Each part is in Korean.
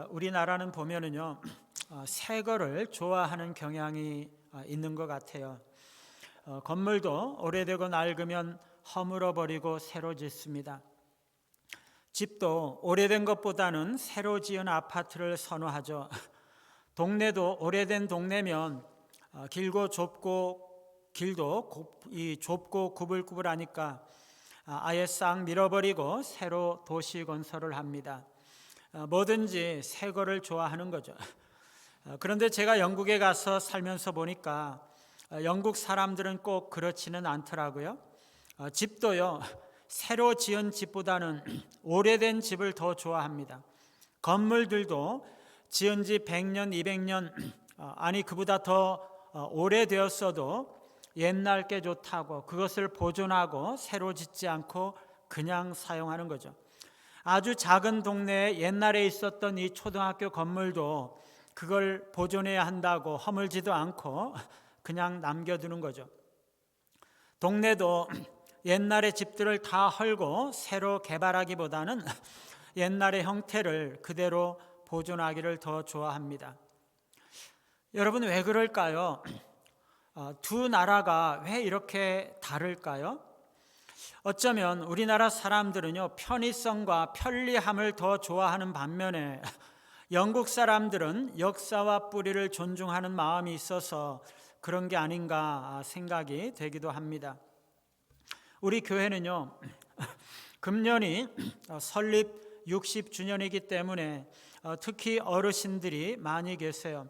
우리나라는 보면은요, 새 거를 좋아하는 경향이 있는 것 같아요. 건물도 오래되고 낡으면 허물어 버리고 새로 짓습니다. 집도 오래된 것보다는 새로 지은 아파트를 선호하죠. 동네도 오래된 동네면 길도 좁고 구불구불하니까 아예 싹 밀어버리고 새로 도시 건설을 합니다. 뭐든지 새 거를 좋아하는 거죠. 그런데 제가 영국에 가서 살면서 보니까 영국 사람들은 꼭 그렇지는 않더라고요. 집도요, 새로 지은 집보다는 오래된 집을 더 좋아합니다. 건물들도 지은 지 100년, 200년, 아니 그보다 더 오래되었어도 옛날 게 좋다고 그것을 보존하고 새로 짓지 않고 그냥 사용하는 거죠. 아주 작은 동네에 옛날에 있었던 이 초등학교 건물도 그걸 보존해야 한다고 허물지도 않고 그냥 남겨두는 거죠. 동네도 옛날의 집들을 다 헐고 새로 개발하기보다는 옛날의 형태를 그대로 보존하기를 더 좋아합니다. 여러분, 왜 그럴까요? 두 나라가 왜 이렇게 다를까요? 어쩌면 우리나라 사람들은요, 편의성과 편리함을 더 좋아하는 반면에 영국 사람들은 역사와 뿌리를 존중하는 마음이 있어서 그런 게 아닌가 생각이 되기도 합니다. 우리 교회는요, 금년이 설립 60주년이기 때문에 특히 어르신들이 많이 계세요.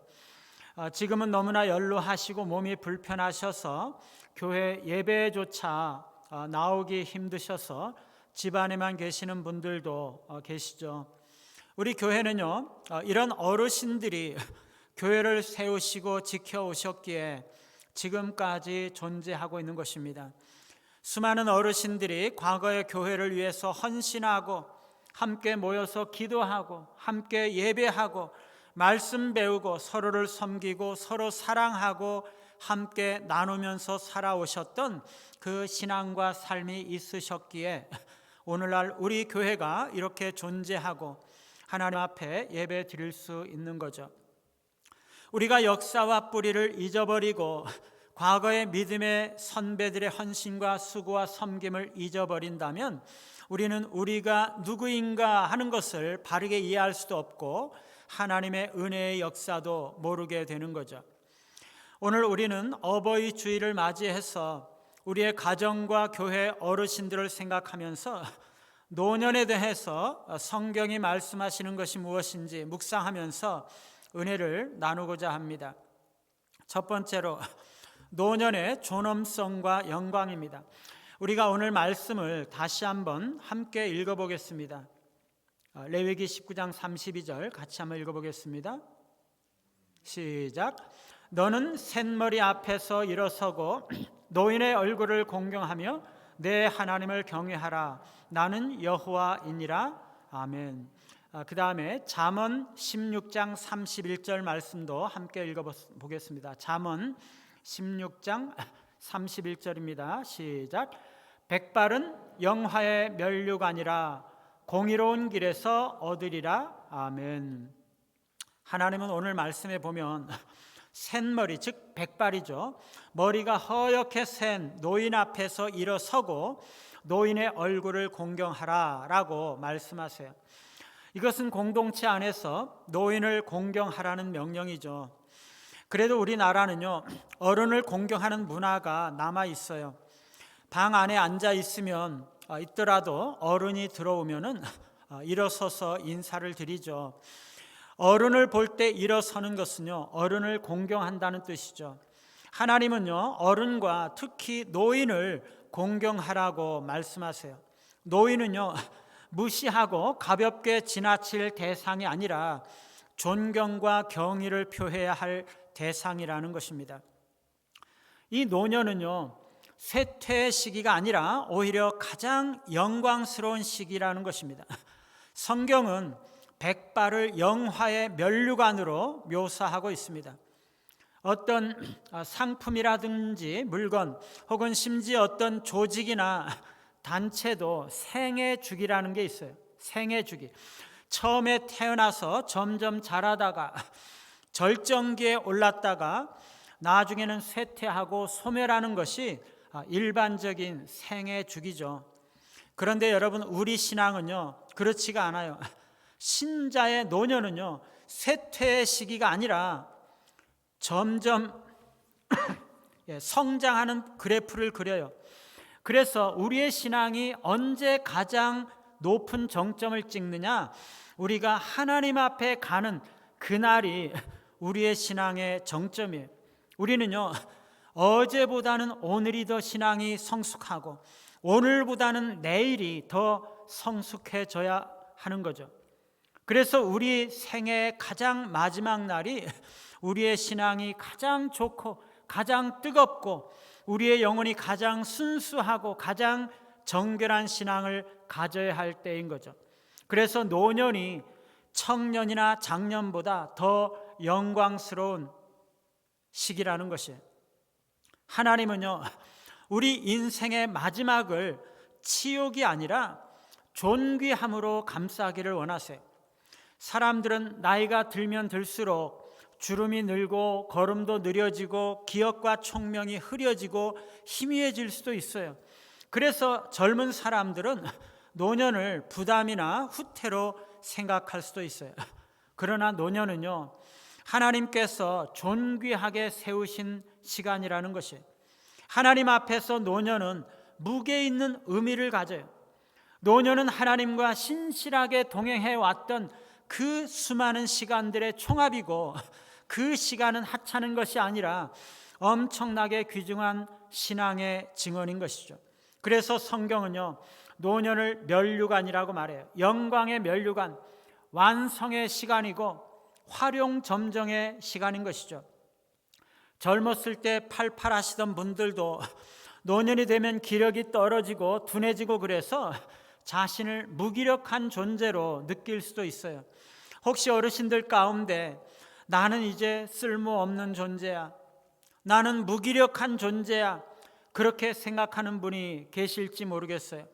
지금은 너무나 연로하시고 몸이 불편하셔서 교회 예배조차 나오기 힘드셔서 집안에만 계시는 분들도 계시죠. 우리 교회는요, 이런 어르신들이 교회를 세우시고 지켜오셨기에 지금까지 존재하고 있는 것입니다. 수많은 어르신들이 과거의 교회를 위해서 헌신하고 함께 모여서 기도하고 함께 예배하고 말씀 배우고 서로를 섬기고 서로 사랑하고 함께 나누면서 살아오셨던 그 신앙과 삶이 있으셨기에 오늘날 우리 교회가 이렇게 존재하고 하나님 앞에 예배 드릴 수 있는 거죠. 우리가 역사와 뿌리를 잊어버리고 과거의 믿음의 선배들의 헌신과 수고와 섬김을 잊어버린다면 우리는 우리가 누구인가 하는 것을 바르게 이해할 수도 없고 하나님의 은혜의 역사도 모르게 되는 거죠. 오늘 우리는 어버이 주일을 맞이해서 우리의 가정과 교회 어르신들을 생각하면서 노년에 대해서 성경이 말씀하시는 것이 무엇인지 묵상하면서 은혜를 나누고자 합니다. 첫 번째로 노년의 존엄성과 영광입니다. 우리가 오늘 말씀을 다시 한번 함께 읽어보겠습니다. 레위기 19장 32절 같이 한번 읽어보겠습니다. 시작. 너는 셋머리 앞에서 일어서고 노인의 얼굴을 공경하며 내 하나님을 경외하라. 나는 여호와이니라. 아멘. 그 다음에 잠언 16장 31절 말씀도 함께 읽어보겠습니다. 잠언 16장 31절입니다. 시작. 백발은 영화의 면류관이라 공의로운 길에서 얻으리라. 아멘. 하나님은 오늘 말씀에 보면 샌머리, 즉 백발이죠. 머리가 허옇게 센 노인 앞에서 일어서고 노인의 얼굴을 공경하라 라고 말씀하세요. 이것은 공동체 안에서 노인을 공경하라는 명령이죠. 그래도 우리나라는요, 어른을 공경하는 문화가 남아 있어요. 방 안에 앉아 있더라도 어른이 들어오면은 일어서서 인사를 드리죠. 어른을 볼 때 일어서는 것은요, 어른을 공경한다는 뜻이죠. 하나님은요, 어른과 특히 노인을 공경하라고 말씀하세요. 노인은요, 무시하고 가볍게 지나칠 대상이 아니라 존경과 경의를 표해야 할 대상이라는 것입니다. 이 노년은요, 쇠퇴의 시기가 아니라 오히려 가장 영광스러운 시기라는 것입니다. 성경은 백발을 영화의 면류관으로 묘사하고 있습니다. 어떤 상품이라든지 물건 혹은 심지어 어떤 조직이나 단체도 생애주기라는 게 있어요. 생애주기. 처음에 태어나서 점점 자라다가 절정기에 올랐다가 나중에는 쇠퇴하고 소멸하는 것이 일반적인 생애 주기죠. 그런데 여러분, 우리 신앙은요 그렇지가 않아요. 신자의 노년은요 쇠퇴의 시기가 아니라 점점 성장하는 그래프를 그려요. 그래서 우리의 신앙이 언제 가장 높은 정점을 찍느냐, 우리가 하나님 앞에 가는 그날이 우리의 신앙의 정점이에요. 우리는요 어제보다는 오늘이 더 신앙이 성숙하고 오늘보다는 내일이 더 성숙해져야 하는 거죠. 그래서 우리 생애의 가장 마지막 날이 우리의 신앙이 가장 좋고 가장 뜨겁고 우리의 영혼이 가장 순수하고 가장 정결한 신앙을 가져야 할 때인 거죠. 그래서 노년이 청년이나 장년보다 더 영광스러운 시기라는 것이에요. 하나님은요 우리 인생의 마지막을 치욕이 아니라 존귀함으로 감싸기를 원하세요. 사람들은 나이가 들면 들수록 주름이 늘고 걸음도 느려지고 기억과 총명이 흐려지고 희미해질 수도 있어요. 그래서 젊은 사람들은 노년을 부담이나 후퇴로 생각할 수도 있어요. 그러나 노년은요 하나님께서 존귀하게 세우신 시간이라는 것이에요. 하나님 앞에서 노년은 무게 있는 의미를 가져요. 노년은 하나님과 신실하게 동행해 왔던 그 수많은 시간들의 총합이고, 그 시간은 하찮은 것이 아니라 엄청나게 귀중한 신앙의 증언인 것이죠. 그래서 성경은요 노년을 면류관이라고 말해요. 영광의 면류관, 완성의 시간이고 활용점정의 시간인 것이죠. 젊었을 때 팔팔하시던 분들도 노년이 되면 기력이 떨어지고 둔해지고 그래서 자신을 무기력한 존재로 느낄 수도 있어요. 혹시 어르신들 가운데 나는 이제 쓸모없는 존재야, 나는 무기력한 존재야, 그렇게 생각하는 분이 계실지 모르겠어요.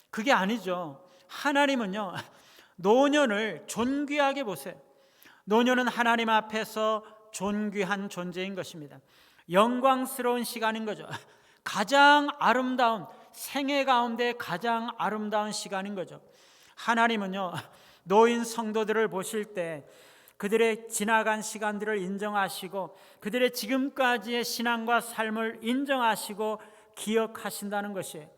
그게 아니죠. 하나님은요 노년을 존귀하게 보세요. 노년은 하나님 앞에서 존귀한 존재인 것입니다. 영광스러운 시간인 거죠. 가장 아름다운, 생애 가운데 가장 아름다운 시간인 거죠. 하나님은요 노인 성도들을 보실 때 그들의 지나간 시간들을 인정하시고 그들의 지금까지의 신앙과 삶을 인정하시고 기억하신다는 것이에요.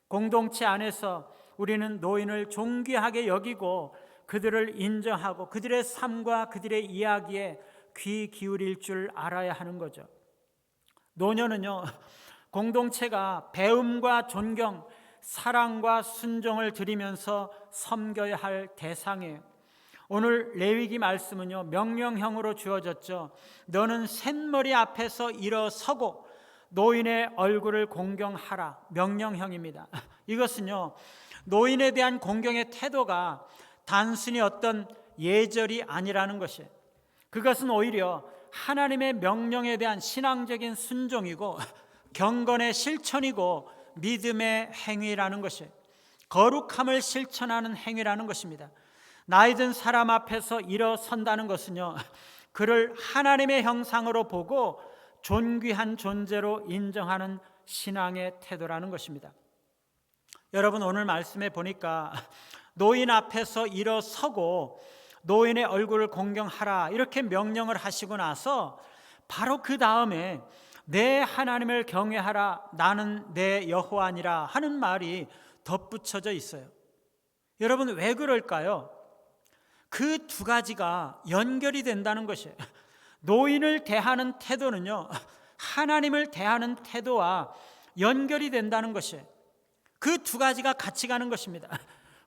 공동체 안에서 우리는 노인을 존귀하게 여기고 그들을 인정하고 그들의 삶과 그들의 이야기에 귀 기울일 줄 알아야 하는 거죠. 노년은요 공동체가 배움과 존경, 사랑과 순종을 드리면서 섬겨야 할 대상이에요. 오늘 레위기 말씀은요 명령형으로 주어졌죠. 너는 셋머리 앞에서 일어서고 노인의 얼굴을 공경하라. 명령형입니다. 이것은요 노인에 대한 공경의 태도가 단순히 어떤 예절이 아니라는 것이에요. 그것은 오히려 하나님의 명령에 대한 신앙적인 순종이고 경건의 실천이고 믿음의 행위라는 것이에요. 거룩함을 실천하는 행위라는 것입니다. 나이 든 사람 앞에서 일어선다는 것은요 그를 하나님의 형상으로 보고 존귀한 존재로 인정하는 신앙의 태도라는 것입니다. 여러분, 오늘 말씀에 보니까 노인 앞에서 일어서고 노인의 얼굴을 공경하라 이렇게 명령을 하시고 나서 바로 그 다음에 내 하나님을 경외하라, 나는 내 여호와니라 하는 말이 덧붙여져 있어요. 여러분, 왜 그럴까요? 그 두 가지가 연결이 된다는 것이에요. 노인을 대하는 태도는요 하나님을 대하는 태도와 연결이 된다는 것이에요. 그 두 가지가 같이 가는 것입니다.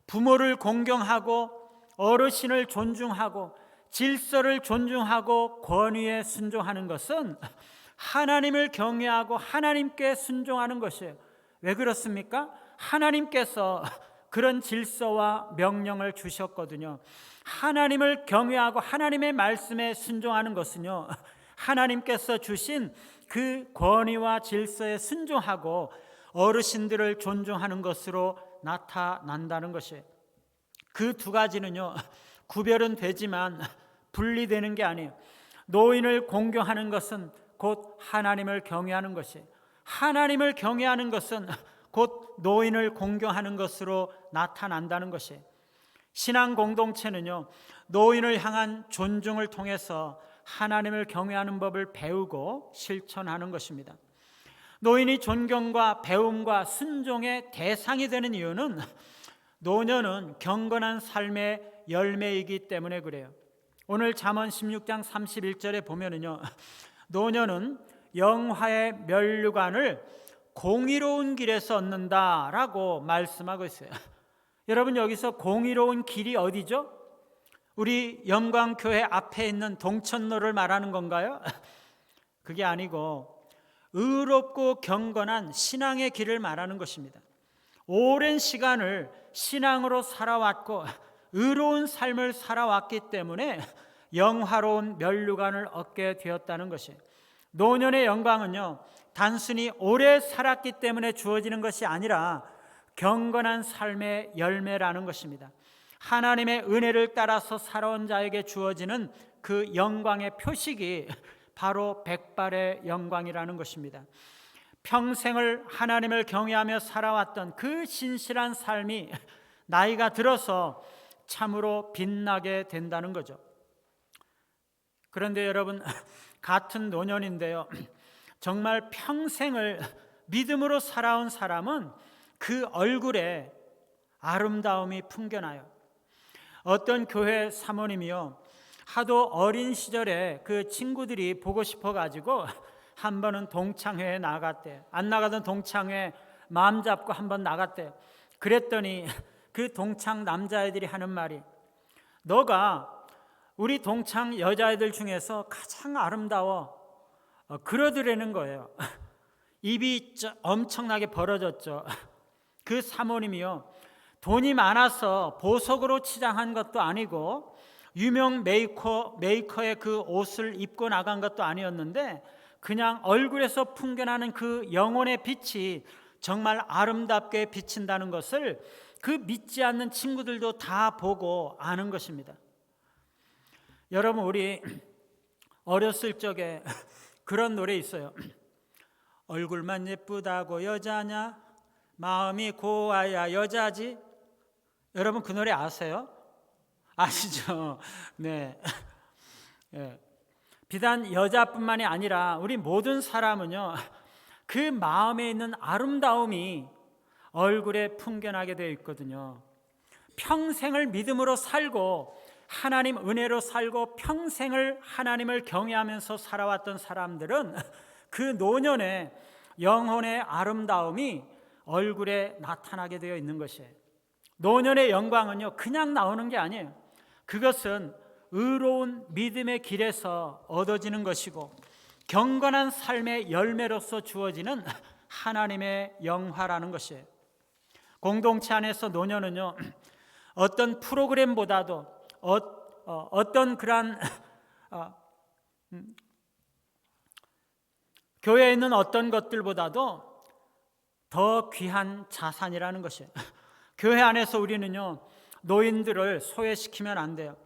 부모를 공경하고 어르신을 존중하고 질서를 존중하고 권위에 순종하는 것은 하나님을 경외하고 하나님께 순종하는 것이에요. 왜 그렇습니까? 하나님께서 그런 질서와 명령을 주셨거든요. 하나님을 경외하고 하나님의 말씀에 순종하는 것은요 하나님께서 주신 그 권위와 질서에 순종하고 어르신들을 존중하는 것으로 나타난다는 것이에요. 그 두 가지는요 구별은 되지만 분리되는 게 아니에요. 노인을 공경하는 것은 곧 하나님을 경외하는 것이에요. 하나님을 경외하는 것은 곧 노인을 공경하는 것으로 나타난다는 것이에요. 신앙 공동체는요, 노인을 향한 존중을 통해서 하나님을 경외하는 법을 배우고 실천하는 것입니다. 노인이 존경과 배움과 순종의 대상이 되는 이유는 노년은 경건한 삶의 열매이기 때문에 그래요. 오늘 잠언 16장 31절에 보면은요, 노년은 영화의 면류관을 공의로운 길에서 얻는다라고 말씀하고 있어요. 여러분, 여기서 공의로운 길이 어디죠? 우리 영광교회 앞에 있는 동천로를 말하는 건가요? 그게 아니고 의롭고 경건한 신앙의 길을 말하는 것입니다. 오랜 시간을 신앙으로 살아왔고 의로운 삶을 살아왔기 때문에 영화로운 면류관을 얻게 되었다는 것이에요. 노년의 영광은요, 단순히 오래 살았기 때문에 주어지는 것이 아니라 경건한 삶의 열매라는 것입니다. 하나님의 은혜를 따라서 살아온 자에게 주어지는 그 영광의 표식이 바로 백발의 영광이라는 것입니다. 평생을 하나님을 경외하며 살아왔던 그 신실한 삶이 나이가 들어서 참으로 빛나게 된다는 거죠. 그런데 여러분, 같은 노년인데요, 정말 평생을 믿음으로 살아온 사람은 그 얼굴에 아름다움이 풍겨나요. 어떤 교회 사모님이요, 하도 어린 시절에 그 친구들이 보고 싶어가지고 한 번은 동창회에 나갔대. 안 나가던 동창회 마음 잡고 한 번 나갔대. 그랬더니 그 동창 남자애들이 하는 말이, 너가 우리 동창 여자애들 중에서 가장 아름다워, 그러더라는 거예요. 입이 엄청나게 벌어졌죠. 그 사모님이요, 돈이 많아서 보석으로 치장한 것도 아니고 유명 메이커의 그 옷을 입고 나간 것도 아니었는데 그냥 얼굴에서 풍겨나는 그 영혼의 빛이 정말 아름답게 비친다는 것을 그 믿지 않는 친구들도 다 보고 아는 것입니다. 여러분, 우리 어렸을 적에 그런 노래 있어요. 얼굴만 예쁘다고 여자냐, 마음이 고와야 여자지. 여러분, 그 노래 아세요? 아시죠? 네. 네. 비단 여자뿐만이 아니라 우리 모든 사람은요, 그 마음에 있는 아름다움이 얼굴에 풍겨나게 되어 있거든요. 평생을 믿음으로 살고 하나님 은혜로 살고 평생을 하나님을 경외하면서 살아왔던 사람들은 그 노년의 영혼의 아름다움이 얼굴에 나타나게 되어 있는 것이에요. 노년의 영광은요, 그냥 나오는 게 아니에요. 그것은 의로운 믿음의 길에서 얻어지는 것이고 경건한 삶의 열매로서 주어지는 하나님의 영화라는 것이에요. 공동체 안에서 노년은요, 어떤 프로그램보다도 어떤 그런 교회에 있는 어떤 것들보다도 더 귀한 자산이라는 것이에요. 교회 안에서 우리는요, 노인들을 소외시키면 안 돼요.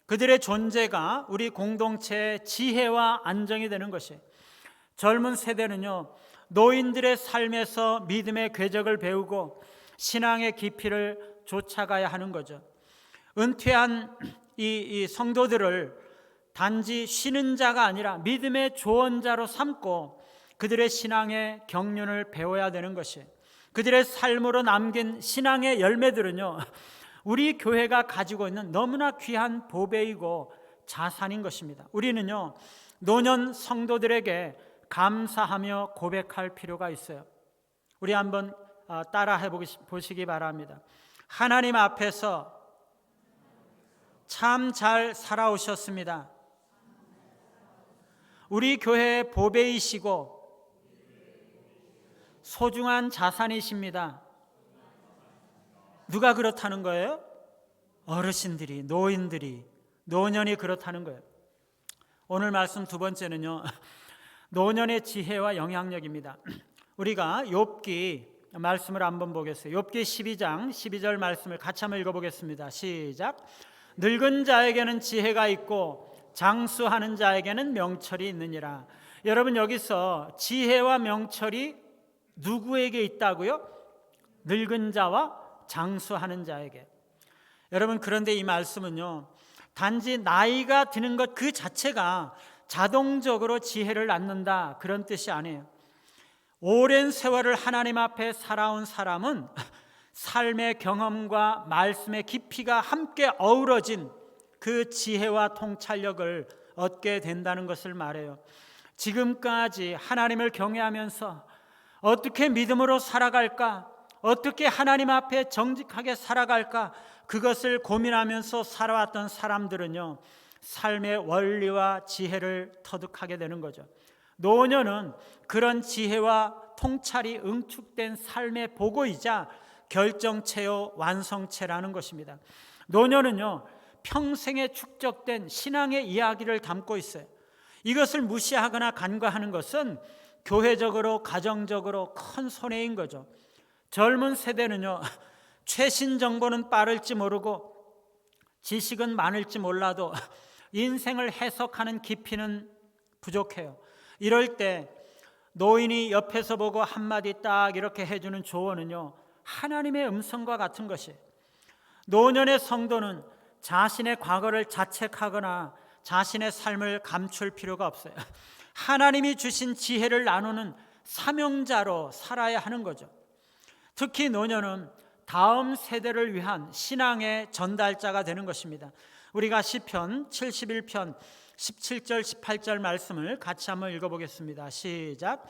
그들의 존재가 우리 공동체의 지혜와 안정이 되는 것이에요. 젊은 세대는요, 노인들의 삶에서 믿음의 궤적을 배우고 신앙의 깊이를 쫓아가야 하는 거죠. 은퇴한 이 성도들을 단지 쉬는 자가 아니라 믿음의 조언자로 삼고 그들의 신앙의 경륜을 배워야 되는 것이에요. 그들의 삶으로 남긴 신앙의 열매들은요, 우리 교회가 가지고 있는 너무나 귀한 보배이고 자산인 것입니다. 우리는요, 노년 성도들에게 감사하며 고백할 필요가 있어요. 우리 한번 따라 해보시기 바랍니다. 하나님 앞에서 참 잘 살아오셨습니다. 우리 교회의 보배이시고 소중한 자산이십니다. 누가 그렇다는 거예요? 어르신들이, 노인들이, 노년이 그렇다는 거예요. 오늘 말씀 두 번째는요, 노년의 지혜와 영향력입니다. 우리가 욥기 말씀을 한번 보겠어요. 욥기 12장 12절 말씀을 같이 한번 읽어보겠습니다. 시작. 늙은 자에게는 지혜가 있고 장수하는 자에게는 명철이 있느니라. 여러분, 여기서 지혜와 명철이 누구에게 있다고요? 늙은 자와 장수하는 자에게. 여러분, 그런데 이 말씀은요, 단지 나이가 드는 것 그 자체가 자동적으로 지혜를 낳는다, 그런 뜻이 아니에요. 오랜 세월을 하나님 앞에 살아온 사람은 삶의 경험과 말씀의 깊이가 함께 어우러진 그 지혜와 통찰력을 얻게 된다는 것을 말해요. 지금까지 하나님을 경외하면서 어떻게 믿음으로 살아갈까, 어떻게 하나님 앞에 정직하게 살아갈까, 그것을 고민하면서 살아왔던 사람들은요, 삶의 원리와 지혜를 터득하게 되는 거죠. 노년은 그런 지혜와 통찰이 응축된 삶의 보고이자 결정체요 완성체라는 것입니다. 노년은요, 평생에 축적된 신앙의 이야기를 담고 있어요. 이것을 무시하거나 간과하는 것은 교회적으로 가정적으로 큰 손해인 거죠. 젊은 세대는요, 최신 정보는 빠를지 모르고 지식은 많을지 몰라도 인생을 해석하는 깊이는 부족해요. 이럴 때 노인이 옆에서 보고 한마디 딱 이렇게 해주는 조언은요, 하나님의 음성과 같은 것이에요. 노년의 성도는 자신의 과거를 자책하거나 자신의 삶을 감출 필요가 없어요. 하나님이 주신 지혜를 나누는 사명자로 살아야 하는 거죠. 특히 노년은 다음 세대를 위한 신앙의 전달자가 되는 것입니다. 우리가 시편 71편 17절 18절 말씀을 같이 한번 읽어보겠습니다. 시작.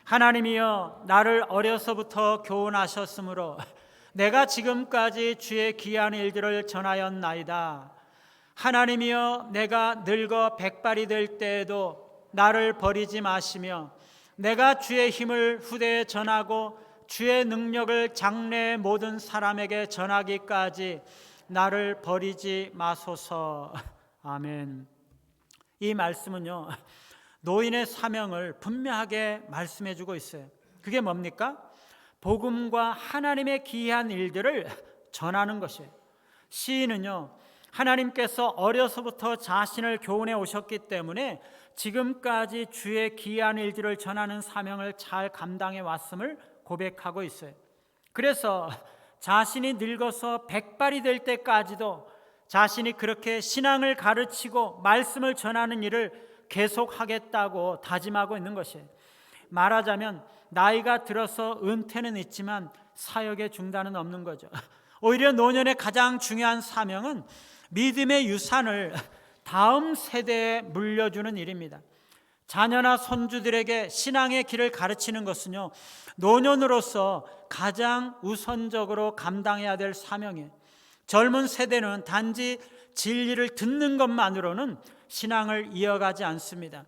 하나님이여, 나를 어려서부터 교훈하셨으므로 내가 지금까지 주의 귀한 일들을 전하였나이다. 하나님이여, 내가 늙어 백발이 될 때에도 나를 버리지 마시며 내가 주의 힘을 후대에 전하고 주의 능력을 장래의 모든 사람에게 전하기까지 나를 버리지 마소서. 아멘. 이 말씀은요, 노인의 사명을 분명하게 말씀해 주고 있어요. 그게 뭡니까? 복음과 하나님의 기이한 일들을 전하는 것이에요. 시인은요, 하나님께서 어려서부터 자신을 교훈해 오셨기 때문에 지금까지 주의 기이한 일들을 전하는 사명을 잘 감당해 왔음을 고백하고 있어요. 그래서 자신이 늙어서 백발이 될 때까지도 자신이 그렇게 신앙을 가르치고 말씀을 전하는 일을 계속하겠다고 다짐하고 있는 것이에요. 말하자면 나이가 들어서 은퇴는 있지만 사역의 중단은 없는 거죠. 오히려 노년의 가장 중요한 사명은 믿음의 유산을 다음 세대에 물려주는 일입니다. 자녀나 손주들에게 신앙의 길을 가르치는 것은요, 노년으로서 가장 우선적으로 감당해야 될 사명이에요. 젊은 세대는 단지 진리를 듣는 것만으로는 신앙을 이어가지 않습니다.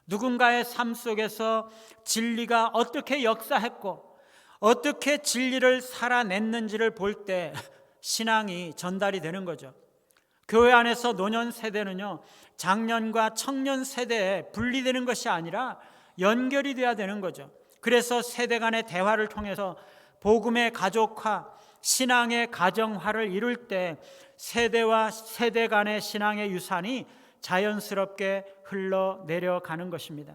누군가의 삶 속에서 진리가 어떻게 역사했고 어떻게 진리를 살아냈는지를 볼 때 신앙이 전달이 되는 거죠. 교회 안에서 노년 세대는요, 장년과 청년 세대에 분리되는 것이 아니라 연결이 돼야 되는 거죠. 그래서 세대 간의 대화를 통해서 복음의 가족화, 신앙의 가정화를 이룰 때 세대와 세대 간의 신앙의 유산이 자연스럽게 흘러내려가는 것입니다.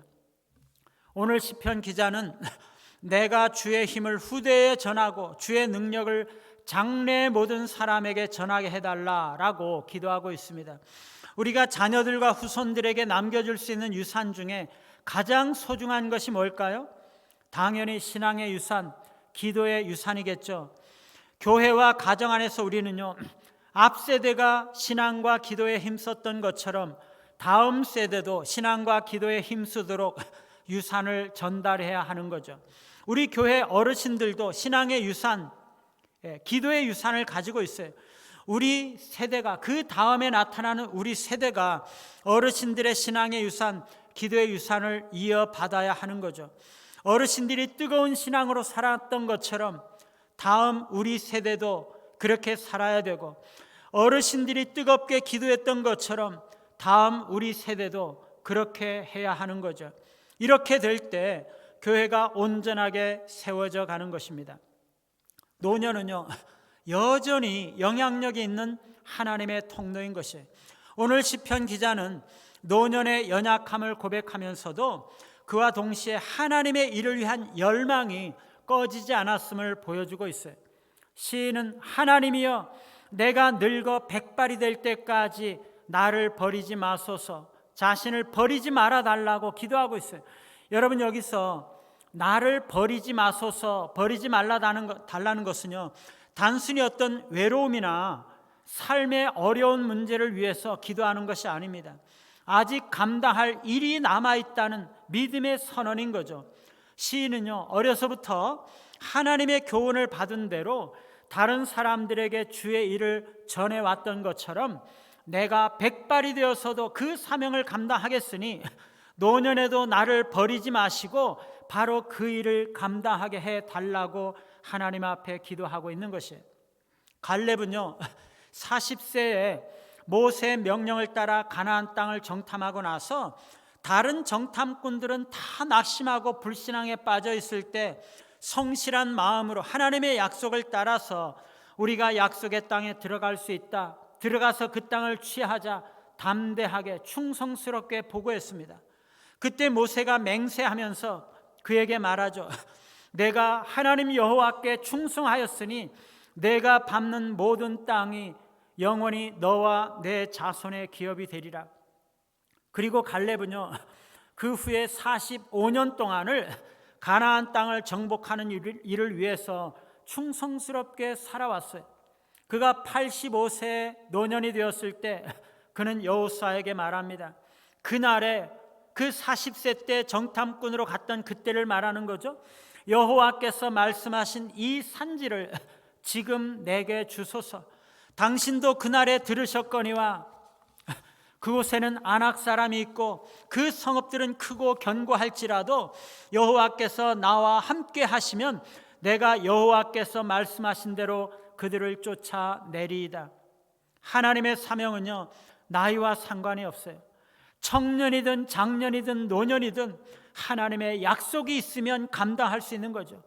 오늘 시편 기자는 내가 주의 힘을 후대에 전하고 주의 능력을 장래의 모든 사람에게 전하게 해달라라고 기도하고 있습니다. 우리가 자녀들과 후손들에게 남겨줄 수 있는 유산 중에 가장 소중한 것이 뭘까요? 당연히 신앙의 유산, 기도의 유산이겠죠. 교회와 가정 안에서 우리는요, 앞 세대가 신앙과 기도에 힘썼던 것처럼 다음 세대도 신앙과 기도에 힘쓰도록 유산을 전달해야 하는 거죠. 우리 교회 어르신들도 신앙의 유산, 기도의 유산을 가지고 있어요. 우리 세대가, 그 다음에 나타나는 우리 세대가 어르신들의 신앙의 유산, 기도의 유산을 이어받아야 하는 거죠. 어르신들이 뜨거운 신앙으로 살았던 것처럼 다음 우리 세대도 그렇게 살아야 되고, 어르신들이 뜨겁게 기도했던 것처럼 다음 우리 세대도 그렇게 해야 하는 거죠. 이렇게 될 때 교회가 온전하게 세워져 가는 것입니다. 노년은요, 여전히 영향력이 있는 하나님의 통로인 것이에요. 오늘 시편 기자는 노년의 연약함을 고백하면서도 그와 동시에 하나님의 일을 위한 열망이 꺼지지 않았음을 보여주고 있어요. 시인은 하나님이여 내가 늙어 백발이 될 때까지 나를 버리지 마소서, 자신을 버리지 말아 달라고 기도하고 있어요. 여러분, 여기서 나를 버리지 마소서, 버리지 달라는 것은요, 단순히 어떤 외로움이나 삶의 어려운 문제를 위해서 기도하는 것이 아닙니다. 아직 감당할 일이 남아있다는 믿음의 선언인 거죠. 시인은요, 어려서부터 하나님의 교훈을 받은 대로 다른 사람들에게 주의 일을 전해왔던 것처럼 내가 백발이 되어서도 그 사명을 감당하겠으니 노년에도 나를 버리지 마시고 바로 그 일을 감당하게 해달라고 하나님 앞에 기도하고 있는 것이에요. 갈렙은요, 40세에 모세의 명령을 따라 가나안 땅을 정탐하고 나서 다른 정탐꾼들은 다 낙심하고 불신앙에 빠져 있을 때 성실한 마음으로 하나님의 약속을 따라서 우리가 약속의 땅에 들어갈 수 있다, 들어가서 그 땅을 취하자 담대하게 충성스럽게 보고했습니다. 그때 모세가 맹세하면서 그에게 말하죠. 내가 하나님 여호와께 충성하였으니 내가 밟는 모든 땅이 영원히 너와 내 자손의 기업이 되리라. 그리고 갈렙은요, 그 후에 45년 동안을 가나안 땅을 정복하는 일을 위해서 충성스럽게 살아왔어요. 그가 85세 노년이 되었을 때 그는 여호수아에게 말합니다. 그날에 그 40세 때 정탐꾼으로 갔던 그때를 말하는 거죠. 여호와께서 말씀하신 이 산지를 지금 내게 주소서. 당신도 그날에 들으셨거니와 그곳에는 아낙 사람이 있고 그 성읍들은 크고 견고할지라도 여호와께서 나와 함께 하시면 내가 여호와께서 말씀하신 대로 그들을 쫓아내리이다. 하나님의 사명은요, 나이와 상관이 없어요. 청년이든 장년이든 노년이든 하나님의 약속이 있으면 감당할 수 있는 거죠.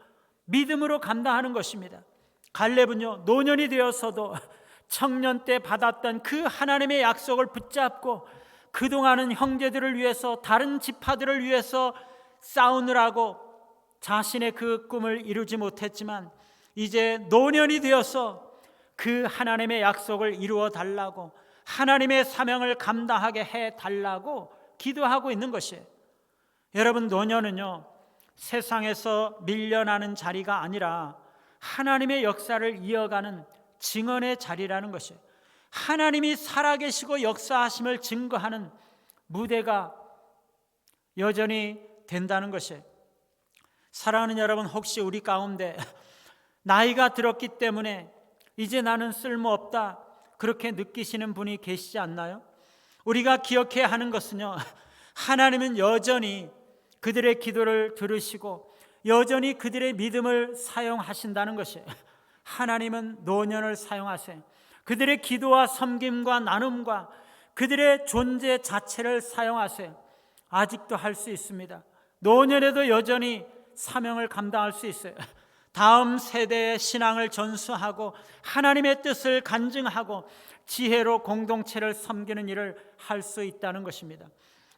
믿음으로 감당하는 것입니다. 갈렙은요, 노년이 되어서도 청년 때 받았던 그 하나님의 약속을 붙잡고 그동안은 형제들을 위해서, 다른 지파들을 위해서 싸우느라고 자신의 그 꿈을 이루지 못했지만 이제 노년이 되어서 그 하나님의 약속을 이루어 달라고, 하나님의 사명을 감당하게 해 달라고 기도하고 있는 것이에요. 여러분, 노년은요, 세상에서 밀려나는 자리가 아니라 하나님의 역사를 이어가는 증언의 자리라는 것이에요. 하나님이 살아계시고 역사하심을 증거하는 무대가 여전히 된다는 것이에요. 사랑하는 여러분, 혹시 우리 가운데 나이가 들었기 때문에 이제 나는 쓸모없다, 그렇게 느끼시는 분이 계시지 않나요? 우리가 기억해야 하는 것은요, 하나님은 여전히 그들의 기도를 들으시고 여전히 그들의 믿음을 사용하신다는 것이에요. 하나님은 노년을 사용하세요. 그들의 기도와 섬김과 나눔과 그들의 존재 자체를 사용하세요. 아직도 할 수 있습니다. 노년에도 여전히 사명을 감당할 수 있어요. 다음 세대의 신앙을 전수하고 하나님의 뜻을 간증하고 지혜로 공동체를 섬기는 일을 할 수 있다는 것입니다.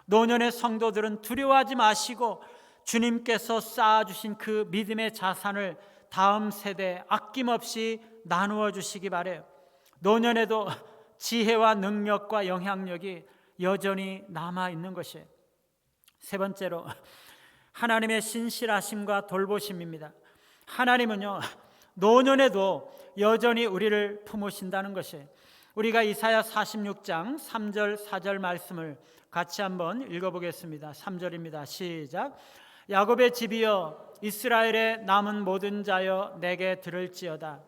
노년의 성도들은 두려워하지 마시고 주님께서 쌓아주신 그 믿음의 자산을 다음 세대에 아낌없이 나누어 주시기 바라요. 노년에도 지혜와 능력과 영향력이 여전히 남아있는 것이에요. 세 번째로, 하나님의 신실하심과 돌보심입니다. 하나님은요, 노년에도 여전히 우리를 품으신다는 것이에요. 우리가 이사야 46장 3절 4절 말씀을 같이 한번 읽어보겠습니다. 3절입니다. 시작. 야곱의 집이여, 이스라엘의 남은 모든 자여, 내게 들을지어다.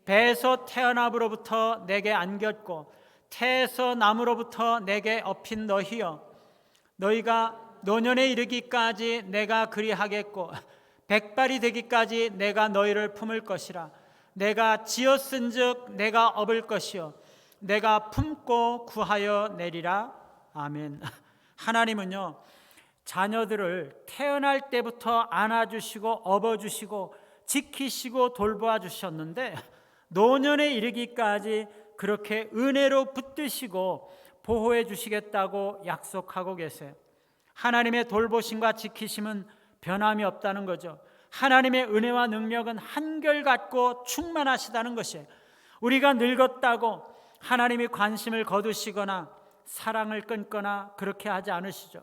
배에서 태어남으로부터 내게 안겼고 태에서 남으로부터 내게 업힌 너희여, 너희가 노년에 이르기까지 내가 그리하겠고 백발이 되기까지 내가 너희를 품을 것이라. 내가 지었은즉 내가 업을 것이요 내가 품고 구하여 내리라. 아멘. 하나님은요, 자녀들을 태어날 때부터 안아주시고 업어주시고 지키시고 돌보아 주셨는데 노년에 이르기까지 그렇게 은혜로 붙드시고 보호해 주시겠다고 약속하고 계세요. 하나님의 돌보심과 지키심은 변함이 없다는 거죠. 하나님의 은혜와 능력은 한결같고 충만하시다는 것이에요. 우리가 늙었다고 하나님이 관심을 거두시거나 사랑을 끊거나 그렇게 하지 않으시죠.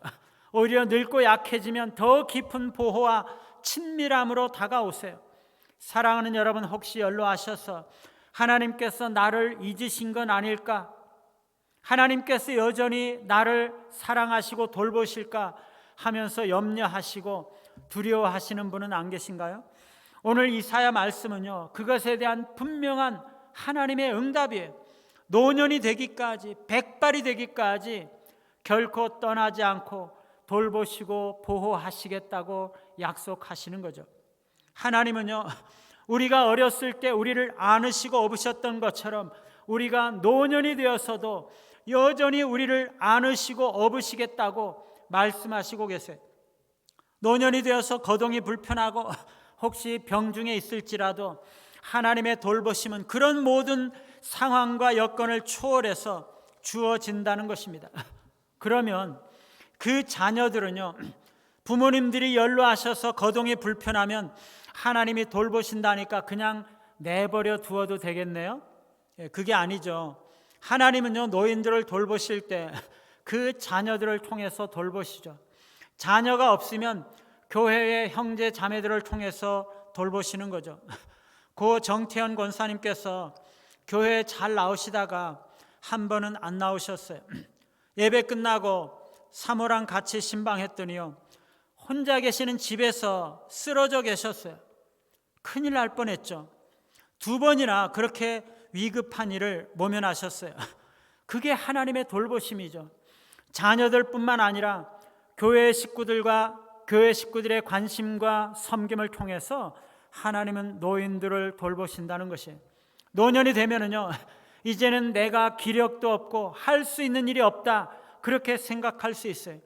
오히려 늙고 약해지면 더 깊은 보호와 친밀함으로 다가오세요. 사랑하는 여러분, 혹시 연로하셔서 하나님께서 나를 잊으신 건 아닐까? 하나님께서 여전히 나를 사랑하시고 돌보실까 하면서 염려하시고 두려워하시는 분은 안 계신가요? 오늘 이사야 말씀은요, 그것에 대한 분명한 하나님의 응답이에요. 노년이 되기까지, 백발이 되기까지 결코 떠나지 않고 돌보시고 보호하시겠다고 약속하시는 거죠. 하나님은요, 우리가 어렸을 때 우리를 안으시고 업으셨던 것처럼 우리가 노년이 되어서도 여전히 우리를 안으시고 업으시겠다고 말씀하시고 계세요. 노년이 되어서 거동이 불편하고 혹시 병중에 있을지라도 하나님의 돌보심은 그런 모든 상황과 여건을 초월해서 주어진다는 것입니다. 그러면 그 자녀들은요, 부모님들이 연로하셔서 거동이 불편하면 하나님이 돌보신다니까 그냥 내버려 두어도 되겠네요? 그게 아니죠. 하나님은요, 노인들을 돌보실 때 그 자녀들을 통해서 돌보시죠. 자녀가 없으면 교회의 형제 자매들을 통해서 돌보시는 거죠. 고 정태현 권사님께서 교회에 잘 나오시다가 한 번은 안 나오셨어요. 예배 끝나고 사모랑 같이 신방했더니요, 혼자 계시는 집에서 쓰러져 계셨어요. 큰일 날 뻔했죠. 2번이나 그렇게 위급한 일을 모면하셨어요. 그게 하나님의 돌보심이죠. 자녀들뿐만 아니라 교회 식구들과 교회 식구들의 관심과 섬김을 통해서 하나님은 노인들을 돌보신다는 것이에요. 노년이 되면은요, 이제는 내가 기력도 없고 할 수 있는 일이 없다, 그렇게 생각할 수 있어요.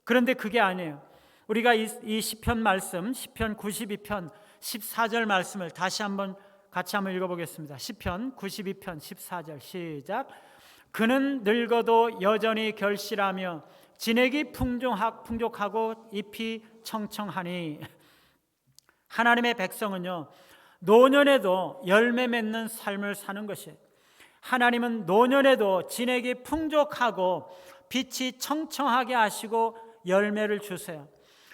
그런데 그게 아니에요. 우리가 이 시편 말씀, 시편 92편 14절 말씀을 다시 한번 같이 한번 읽어보겠습니다. 시편 92편 14절 시작. 그는 늙어도 여전히 결실하며 진액이 풍족하고 잎이 청청하니. 하나님의 백성은요, 노년에도 열매 맺는 삶을 사는 것이에요. 하나님은 노년에도 진액이 풍족하고 빛이 청청하게 하시고 열매를 주세요.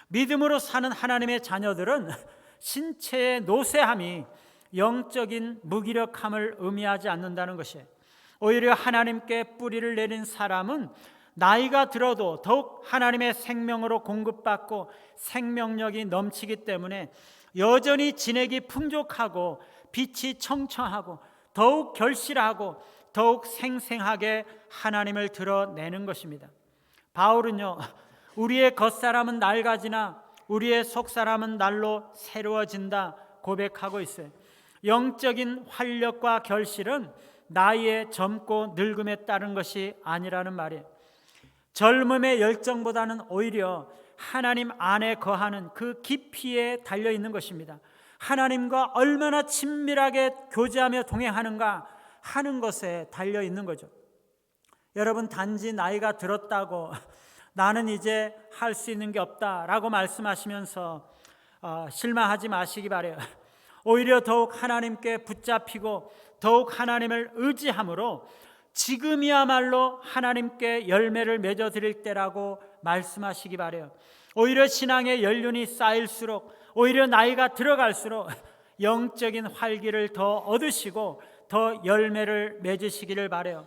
믿음으로 사는 하나님의 자녀들은 신체의 노쇠함이 영적인 무기력함을 의미하지 않는다는 것이에요. 오히려 하나님께 뿌리를 내린 사람은 나이가 들어도 더욱 하나님의 생명으로 공급받고 생명력이 넘치기 때문에 여전히 진액이 풍족하고 빛이 청청하고 더욱 결실하고 더욱 생생하게 하나님을 드러내는 것입니다. 바울은요, 우리의 겉사람은 낡아지나 우리의 속사람은 날로 새로워진다 고백하고 있어요. 영적인 활력과 결실은 나이의 젊고 늙음에 따른 것이 아니라는 말이에요. 젊음의 열정보다는 오히려 하나님 안에 거하는 그 깊이에 달려 있는 것입니다. 하나님과 얼마나 친밀하게 교제하며 동행하는가 하는 것에 달려 있는 거죠. 여러분, 단지 나이가 들었다고 나는 이제 할 수 있는 게 없다라고 말씀하시면서 실망하지 마시기 바라요. 오히려 더욱 하나님께 붙잡히고 더욱 하나님을 의지함으로 지금이야말로 하나님께 열매를 맺어드릴 때라고 말씀하시기 바라요. 오히려 신앙의 연륜이 쌓일수록, 오히려 나이가 들어갈수록 영적인 활기를 더 얻으시고 더 열매를 맺으시기를 바라요.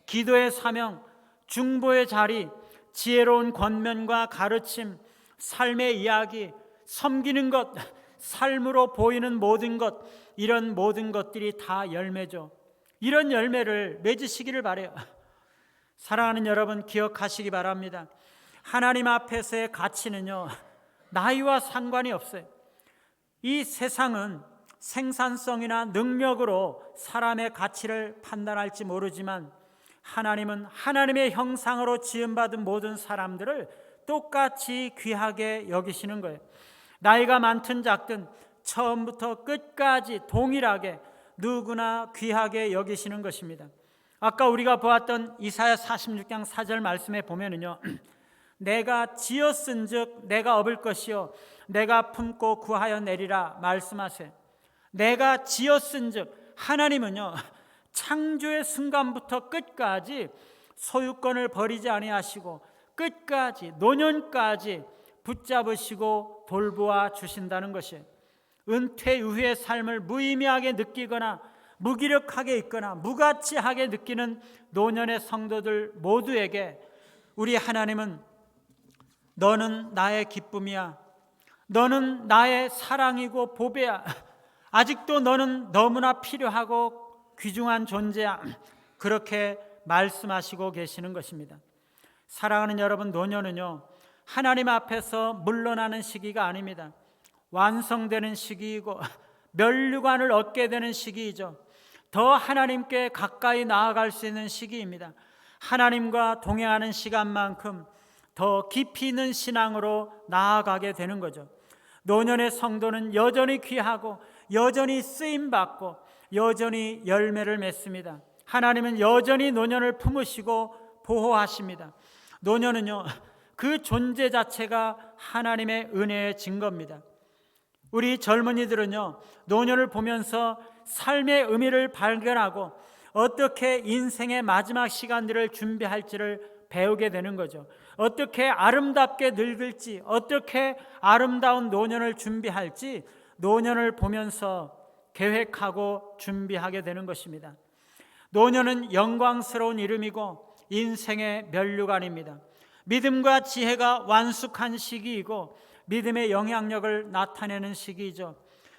기도의 사명, 중보의 자리, 지혜로운 권면과 가르침, 삶의 이야기, 섬기는 것, 삶으로 보이는 모든 것, 이런 모든 것들이 다 열매죠. 이런 열매를 맺으시기를 바라요. 사랑하는 여러분, 기억하시기 바랍니다. 하나님 앞에서의 가치는요, 나이와 상관이 없어요. 이 세상은 생산성이나 능력으로 사람의 가치를 판단할지 모르지만 하나님은 하나님의 형상으로 지음받은 모든 사람들을 똑같이 귀하게 여기시는 거예요. 나이가 많든 작든 처음부터 끝까지 동일하게 누구나 귀하게 여기시는 것입니다. 아까 우리가 보았던 이사야 46장 4절 말씀에 보면은요, 내가 지었은즉 내가 업을 것이요 내가 품고 구하여 내리라 말씀하세요. 내가 지었은즉, 하나님은요 창조의 순간부터 끝까지 소유권을 버리지 아니하시고 끝까지 노년까지 붙잡으시고 돌보아 주신다는 것이에요. 은퇴 이후의 삶을 무의미하게 느끼거나 무기력하게 있거나 무가치하게 느끼는 노년의 성도들 모두에게 우리 하나님은 너는 나의 기쁨이야, 너는 나의 사랑이고 보배야, 아직도 너는 너무나 필요하고 귀중한 존재야, 그렇게 말씀하시고 계시는 것입니다. 사랑하는 여러분, 노년은요 하나님 앞에서 물러나는 시기가 아닙니다. 완성되는 시기이고 면류관을 얻게 되는 시기이죠. 더 하나님께 가까이 나아갈 수 있는 시기입니다. 하나님과 동행하는 시간만큼 더 깊이 있는 신앙으로 나아가게 되는 거죠. 노년의 성도는 여전히 귀하고 여전히 쓰임받고 여전히 열매를 맺습니다. 하나님은 여전히 노년을 품으시고 보호하십니다. 노년은요 그 존재 자체가 하나님의 은혜의 증거입니다. 우리 젊은이들은요 노년을 보면서 삶의 의미를 발견하고 어떻게 인생의 마지막 시간들을 준비할지를 배우게 되는 거죠. 어떻게 아름답게 늙을지, 어떻게 아름다운 노년을 준비할지 노년을 보면서 계획하고 준비하게 되는 것입니다. 노년은 영광스러운 이름이고 인생의 면류관입니다. 믿음과 지혜가 완숙한 시기이고 믿음의 영향력을 나타내는 시기이죠.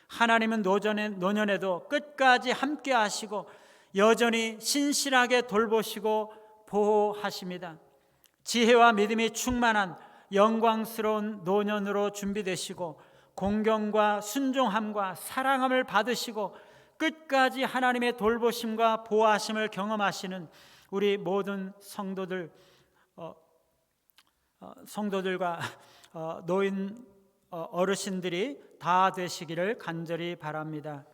하나님은 노년에도 끝까지 함께 하시고 여전히 신실하게 돌보시고 보호하십니다. 지혜와 믿음이 충만한 영광스러운 노년으로 준비되시고 공경과 순종함과 사랑함을 받으시고 끝까지 하나님의 돌보심과 보호하심을 경험하시는 우리 모든 성도들과 노인 어르신들이 다 되시기를 간절히 바랍니다.